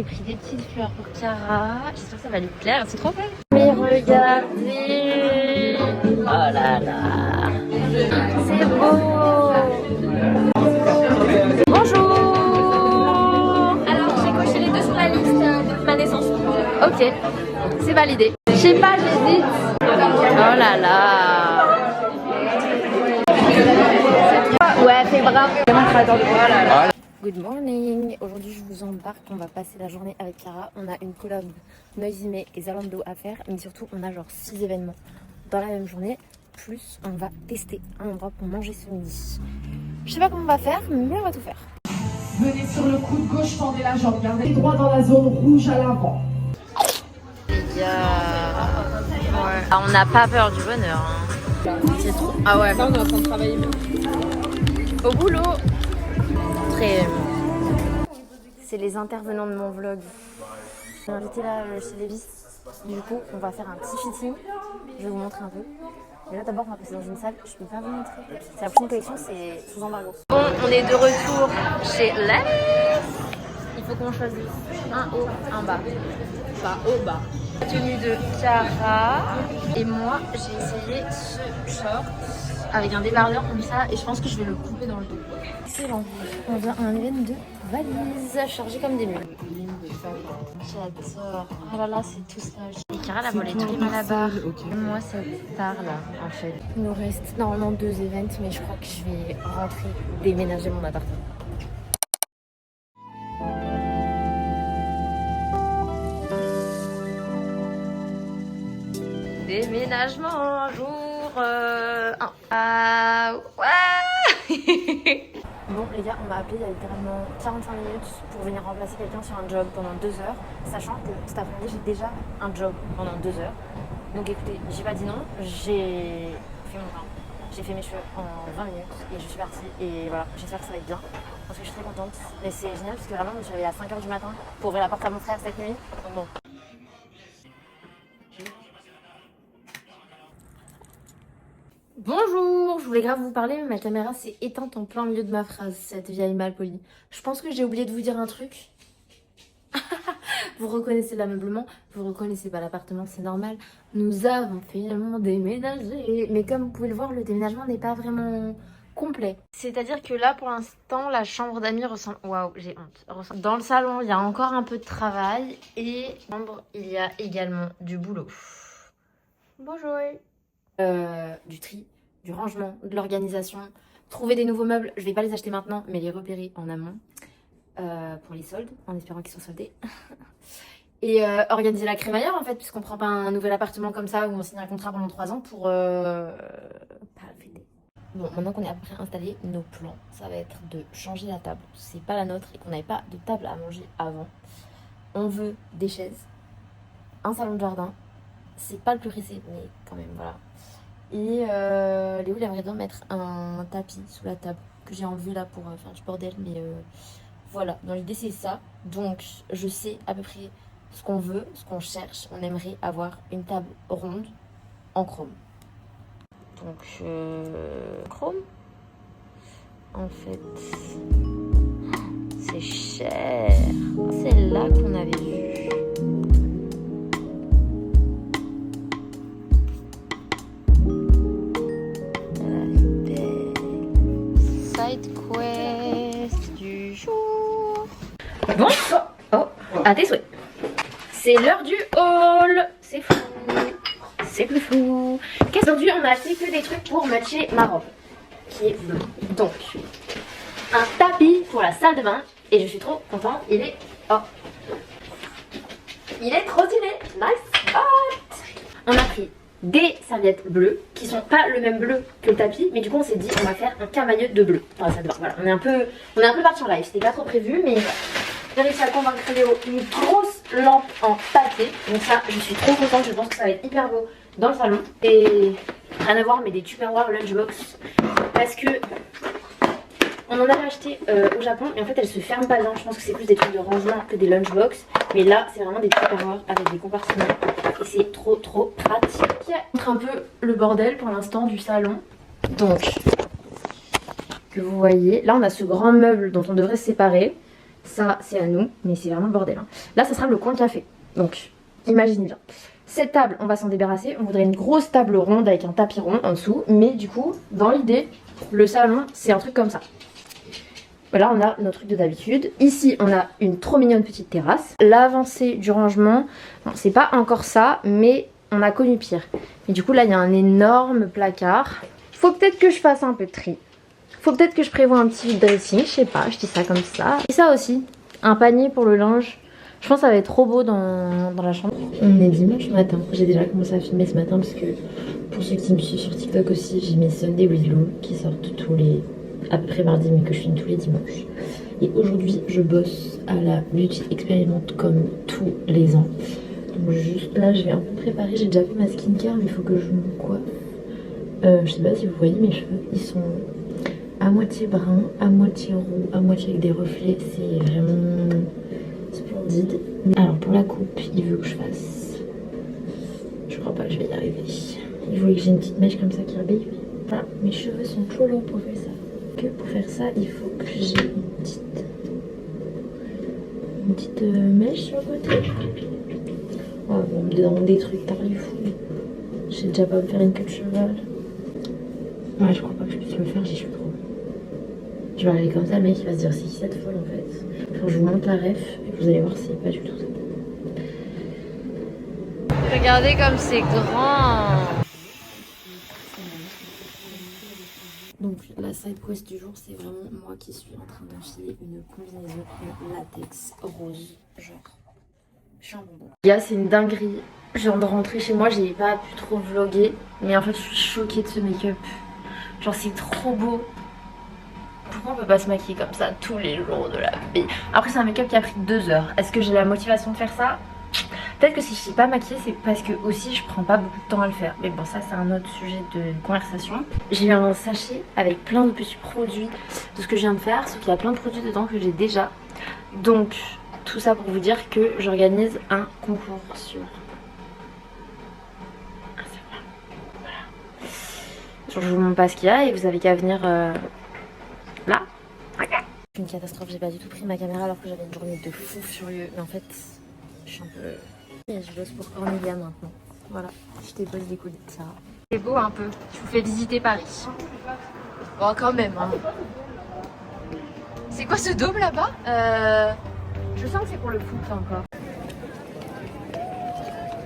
j'ai pris des petites fleurs pour Chiara. J'espère que ça va lui plaire, c'est trop belle. Mais regardez. Oh là là. C'est beau. Bonjour. Alors j'ai coché les deux sur la liste de ma naissance. Ok, c'est validé. Je sais pas, j'hésite. Oh là là. Ouais, c'est brave. Good morning. Aujourd'hui, je vous embarque. On va passer la journée avec Chiara. On a une collab Noisy et Zalando à faire. Mais surtout, on a genre 6 événements dans la même journée. Plus, on va tester un endroit pour manger ce midi. Je sais pas comment on va faire, mais on va tout faire. Venez sur le coude gauche, tendez la jambe. Gardez droit dans la zone rouge à l'avant. Ouais. Ah, on n'a pas peur du bonheur. Hein. C'est trop. Ah ouais. Là on est en train de travailler. Au boulot. Très. C'est les intervenants de mon vlog. Je suis invitée là chez Levis. Du coup, on va faire un petit fitting. Je vais vous montrer un peu. Mais là, d'abord, on va passer dans une salle. Je peux pas vous montrer. C'est la prochaine collection, c'est sous embargo. Bon, on est de retour chez Levis. Il faut qu'on choisisse un haut, un bas. Bas, haut, bas. Tenue de Chiara. Et moi, j'ai essayé ce short avec un débardeur comme ça. Et je pense que je vais le couper dans le dos. Excellent. On vient à un événement de valises chargées comme des mules. J'adore. Oh là là, c'est tout ça. Et Chiara, la volée trim à la barre. Moi, ça part là, en fait. Il nous reste normalement 2 événements, mais je crois que je vais rentrer, déménager mon appartement. Déménagement jour 1. Ah ouais. Bon les gars, on m'a appelé il y a littéralement 45 minutes pour venir remplacer quelqu'un sur un job pendant 2 heures, sachant que cet après-midi j'ai déjà un job pendant 2 heures. Donc écoutez, j'ai pas dit non, j'ai fait mon pain, j'ai fait mes cheveux en 20 minutes et je suis partie et voilà, j'espère que ça va être bien parce que je suis très contente. Mais c'est génial parce que vraiment je me suis réveillée à 5h du matin pour ouvrir la porte à mon frère cette nuit. Donc bon. Bonjour, je voulais grave vous parler, mais ma caméra s'est éteinte en plein milieu de ma phrase, cette vieille mal polie. Je pense que j'ai oublié de vous dire un truc. Vous reconnaissez l'ameublement, vous reconnaissez pas l'appartement, c'est normal. Nous avons finalement déménagé. Mais comme vous pouvez le voir, le déménagement n'est pas vraiment complet. C'est-à-dire que là, pour l'instant, la chambre d'amis ressemble... Waouh, j'ai honte. Dans le salon, il y a encore un peu de travail. Et dans la chambre, il y a également du boulot. Bonjour. Du tri, du rangement, de l'organisation, trouver des nouveaux meubles, je vais pas les acheter maintenant mais les repérer en amont pour les soldes, en espérant qu'ils soient soldés. Et organiser la crémaillère en fait, puisqu'on prend pas un nouvel appartement comme ça où on signe un contrat pendant 3 ans pour pas le fêter. Bon, maintenant qu'on est à peu près installé, nos plans, ça va être de changer la table. C'est pas la nôtre et qu'on n'avait pas de table à manger avant. On veut des chaises, un salon de jardin. C'est pas le plus pressé, mais quand même, voilà. Et Léo, il aimerait bien mettre un tapis sous la table que j'ai enlevé là pour faire du bordel. Mais voilà, dans l'idée, c'est ça. Donc, je sais à peu près ce qu'on veut, ce qu'on cherche. On aimerait avoir une table ronde en chrome. Donc, chrome. En fait, c'est cher. C'est là qu'on avait vu. Quest du jour. Bon, oh, à tes souhaits. C'est l'heure du haul. C'est fou. C'est plus fou. Qu'aujourd'hui, on a acheté que des trucs pour matcher ma robe. Qui est bleue. Donc, un tapis pour la salle de bain. Et je suis trop contente. Il est... Oh. Il est trop stylé. Nice. Hot. On a pris des serviettes bleues qui sont pas le même bleu que le tapis, mais du coup on s'est dit on va faire un camailleux de bleu. Voilà, ça voilà, on est un peu parti en live, c'était pas trop prévu, mais j'ai réussi à convaincre Léo. Une grosse lampe en pâté, donc ça je suis trop contente, je pense que ça va être hyper beau dans le salon. Et rien à voir, mais des Tupperware lunchbox parce que on en a acheté au Japon et en fait elles se ferment pas bien. Je pense que c'est plus des trucs de rangement que des lunchbox, mais là c'est vraiment des Tupperware avec des compartiments. Et c'est trop pratique. Je montre un peu le bordel pour l'instant du salon. Donc, que vous voyez, là on a ce grand meuble dont on devrait se séparer. Ça, c'est à nous, mais c'est vraiment le bordel. Hein. Là, ça sera le coin café. Donc, imaginez bien. Cette table, on va s'en débarrasser. On voudrait une grosse table ronde avec un tapis rond en dessous. Mais du coup, dans l'idée, le salon, c'est un truc comme ça. Là, on a notre truc de d'habitude. Ici, on a une trop mignonne petite terrasse. L'avancée du rangement, bon, c'est pas encore ça, mais on a connu pire. Et du coup, là, il y a un énorme placard. Faut peut-être que je fasse un peu de tri. Faut peut-être que je prévoie un petit dressing, je sais pas, je dis ça comme ça. Et ça aussi, un panier pour le linge. Je pense que ça va être trop beau dans la chambre. On est dimanche matin. J'ai déjà commencé à filmer ce matin parce que pour ceux qui me suivent sur TikTok aussi, j'ai mes Sunday with Lou qui sortent tous les... à peu près mardi, mais que je filme tous les dimanches. Et aujourd'hui, je bosse à la Beauty Experiment comme tous les ans. Donc juste là, je vais un peu préparer. J'ai déjà fait ma skincare, mais il faut que je me coiffe. Je sais pas si vous voyez mes cheveux, ils sont à moitié brun, à moitié roux, à moitié avec des reflets. C'est vraiment splendide. Alors pour la coupe, il veut que je fasse... Je crois pas que je vais y arriver. Il voulait que j'ai une petite mèche comme ça qui rebelle. Voilà, mes cheveux sont trop longs pour faire ça. Que pour faire ça, il faut que j'ai une petite mèche sur le côté. Oh, on me demande des trucs fou. Je sais déjà pas me faire une queue de cheval. Ouais, je crois pas que je puisse le faire, j'ai cheveux trop. Je vais arriver comme ça, le mec il va se dire c'est qui cette folle en fait. Faut que je vous montre la ref et vous allez voir c'est pas du tout ça. Regardez comme c'est grand. Donc la side quest du jour, c'est vraiment moi qui suis en train d'enfiler une combinaison en latex rose, genre je suis un bonbon. C'est une dinguerie, je viens de rentrer chez moi, j'ai pas pu trop vlogger, mais en fait je suis choquée de ce make-up. Genre c'est trop beau. Pourquoi on peut pas se maquiller comme ça tous les jours de la vie? Après c'est un make-up qui a pris 2 heures. Est-ce que j'ai la motivation de faire ça? Peut-être que si je suis pas maquillée, c'est parce que aussi je prends pas beaucoup de temps à le faire. Mais bon, ça c'est un autre sujet de conversation. J'ai eu un sachet avec plein de petits produits de ce que je viens de faire, sauf qu'il y a plein de produits dedans que j'ai déjà. Donc tout ça pour vous dire que j'organise un concours sur Instagram. Voilà. Je vous montre pas ce qu'il y a et vous avez qu'à venir là. Une catastrophe, j'ai pas du tout pris ma caméra alors que j'avais une journée de fou furieux. Mais en fait, je suis un peu... Et je bosse pour Cornelia maintenant. Voilà, je dépose des colis de Sarah. C'est beau un peu. Je vous fais visiter Paris. Bon, quand même. Hein. C'est quoi ce dôme là-bas? Je sens que c'est pour le foot encore.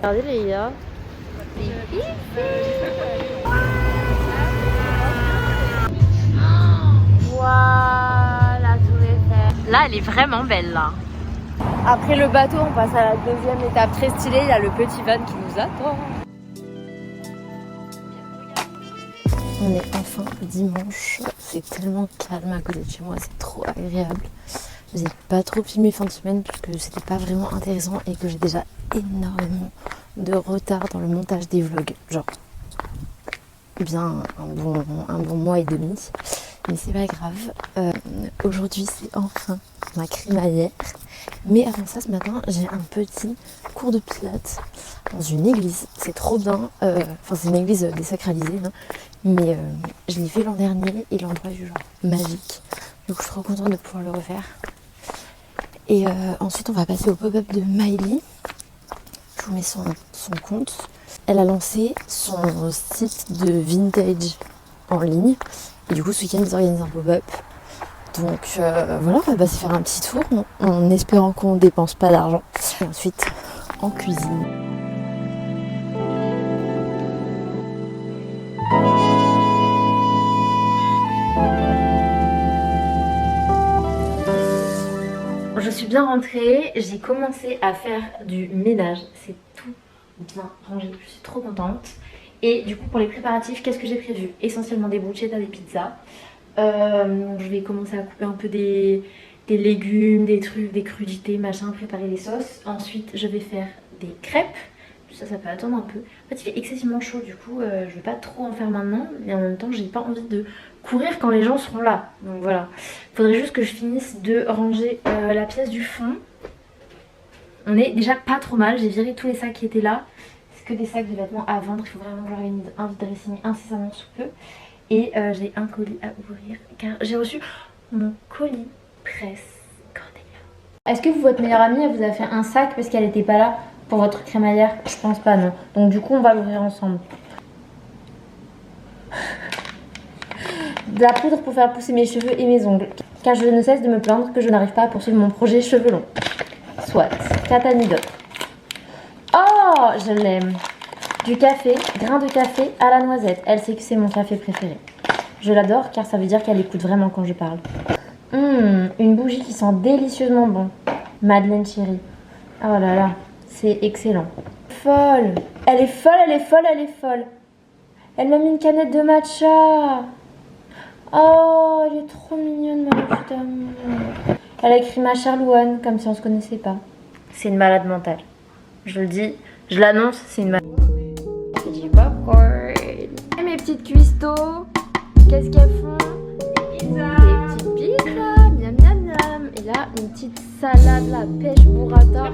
Regardez les gars. Voilà, Tour Eiffel. Là, elle est vraiment belle là. Après le bateau, on passe à la deuxième étape très stylée. Il y a le petit van qui nous attend. On est enfin dimanche. C'est tellement calme à côté de chez moi. C'est trop agréable. J'ai pas trop filmé fin de semaine puisque c'était pas vraiment intéressant et que j'ai déjà énormément de retard dans le montage des vlogs. Genre bien un bon mois et demi. Mais c'est pas grave. Aujourd'hui c'est enfin ma crémaillère. Mais avant ça, ce matin, j'ai un petit cours de pilates dans une église. C'est trop bien. Enfin, c'est une église désacralisée, hein. Mais je l'ai fait l'an dernier et l'endroit est genre magique. Donc je suis trop contente de pouvoir le refaire. Et ensuite, on va passer au pop-up de Miley. Je vous mets son compte. Elle a lancé son site de vintage en ligne. Et du coup, ce week-end, ils organisent un pop-up. Donc voilà, on va passer faire un petit tour en espérant qu'on ne dépense pas d'argent. Et ensuite, en cuisine. Je suis bien rentrée, j'ai commencé à faire du ménage. C'est tout bien rangé, je suis trop contente. Et du coup, pour les préparatifs, qu'est-ce que j'ai prévu? Essentiellement des bruschettas, des pizzas. Je vais commencer à couper un peu des légumes, des trucs, des crudités, machin, préparer les sauces. Ensuite, je vais faire des crêpes. Ça peut attendre un peu. En fait, il fait excessivement chaud, du coup, je vais pas trop en faire maintenant. Mais en même temps, j'ai pas envie de courir quand les gens seront là. Donc voilà. Faudrait juste que je finisse de ranger la pièce du fond. On est déjà pas trop mal. J'ai viré tous les sacs qui étaient là. C'est que des sacs de vêtements à vendre. Il faut vraiment que j'organise un dressing incessamment sous peu. Et j'ai un colis à ouvrir car j'ai reçu mon colis presse Cornelia. Est-ce que votre meilleure amie, elle vous a fait un sac parce qu'elle n'était pas là pour votre crémaillère? Je pense pas, non. Donc du coup, on va l'ouvrir ensemble. De la poudre pour faire pousser mes cheveux et mes ongles. Car je ne cesse de me plaindre que je n'arrive pas à poursuivre mon projet cheveux longs. Soit. Catanidote. Oh, je l'aime. Du café, grain de café à la noisette. Elle sait que c'est mon café préféré. Je l'adore car ça veut dire qu'elle écoute vraiment quand je parle. Une bougie qui sent délicieusement bon. Madeleine chérie. Oh là là, c'est excellent. Folle. Elle est folle, elle est folle, elle est folle. Elle m'a mis une canette de matcha. Oh, elle est trop mignonne, ma petite d'amour. Elle a écrit ma chère Louane, comme si on se connaissait pas. C'est une malade mentale. Je le dis, je l'annonce, c'est une malade. C'est du popcorn. Et mes petites cuistots, qu'est-ce qu'elles font? Des petites pizzas, miam miam miam. Et là, une petite salade, la pêche burrata.